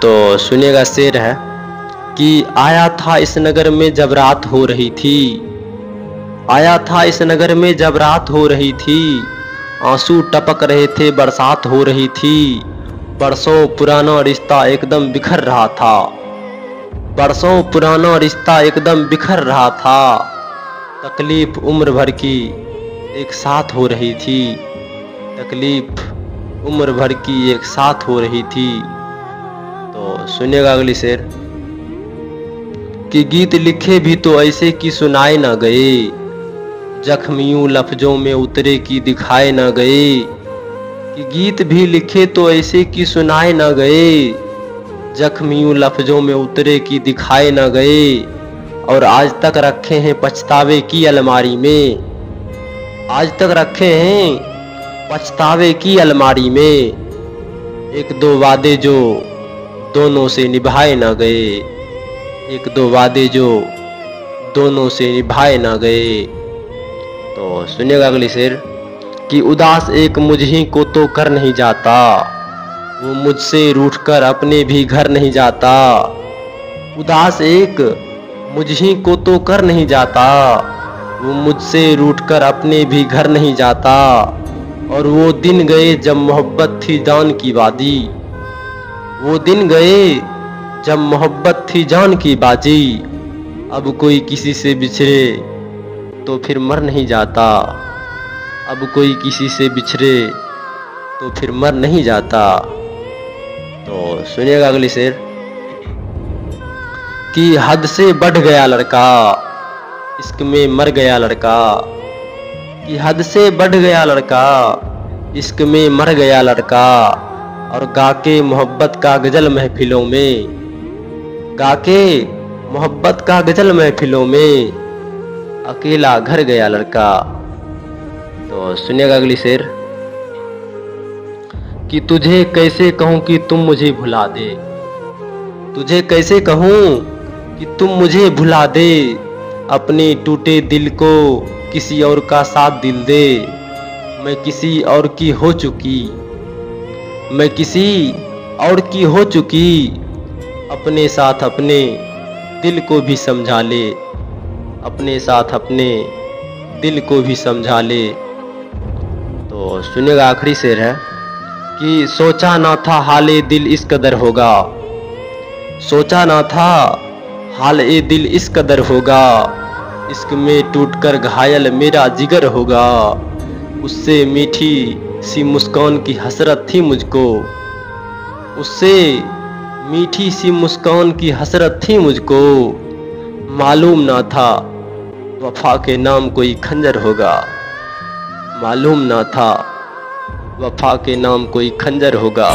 तो सुनिएगा, शेर है कि आया था इस नगर में जब रात हो रही थी, आया था इस नगर में जब रात हो रही थी, आंसू टपक रहे थे बरसात हो रही थी, बरसों पुराना रिश्ता एकदम बिखर रहा था, बरसों पुराना रिश्ता एकदम बिखर रहा था, तकलीफ उम्र भर की एक साथ हो रही थी, तकलीफ उम्र भर की एक साथ हो रही थी। तो सुनिएगा अगली शेर कि गीत लिखे भी तो ऐसे कि सुनाए ना गए, जख्मियों लफ्जों में उतरे कि दिखाए ना गए, कि गीत भी लिखे तो ऐसे कि सुनाए ना गए, जख्मियों लफ्जों में उतरे कि दिखाए ना गए, और आज तक रखे हैं पछतावे की अलमारी में, आज तक रखे हैं पछतावे की अलमारी में, एक दो वादे जो दोनों से निभाए ना गए, एक दो वादे जो दोनों से निभाए ना गए। तो सुनिएगा अगली शेर कि उदास एक मुझ ही को तो कर नहीं जाता, वो मुझसे रूठकर अपने भी घर नहीं जाता, उदास एक मुझ ही को तो कर नहीं जाता, वो मुझसे रूठकर अपने भी घर नहीं जाता, और वो दिन गए जब मोहब्बत थी जान की वादी, वो दिन गए जब मोहब्बत थी जान की बाजी, अब कोई किसी से बिछड़े तो फिर मर नहीं जाता, अब कोई किसी से बिछड़े तो फिर मर नहीं जाता। तो सुनिएगा अगली शेर कि हद से बढ़ गया लड़का, इश्क में मर गया लड़का, कि हद से बढ़ गया लड़का, इश्क में मर गया लड़का, और गाके मोहब्बत का गजल महफिलों में, गाके मोहब्बत का गजल महफिलों में, अकेला घर गया लड़का। तो सुनिएगा अगली शेर कि तुझे कैसे कहूँ कि तुम मुझे भुला दे, तुझे कैसे कहूँ कि तुम मुझे भुला दे, अपने टूटे दिल को किसी और का साथ दिल दे, मैं किसी और की हो चुकी, मैं किसी और की हो चुकी, अपने साथ अपने दिल को भी समझा ले, अपने साथ अपने दिल को भी समझा ले। तो सुनिएगा आखिरी शेर है कि सोचा ना था हाले दिल इस कदर होगा, सोचा ना था हाल ए दिल इस कदर होगा, इश्क में टूटकर घायल मेरा जिगर होगा, उससे मीठी सी मुस्कान की हसरत थी मुझको, उससे मीठी सी मुस्कान की हसरत थी मुझको, मालूम ना था वफा के नाम कोई खंजर होगा, मालूम ना था वफा के नाम कोई खंजर होगा।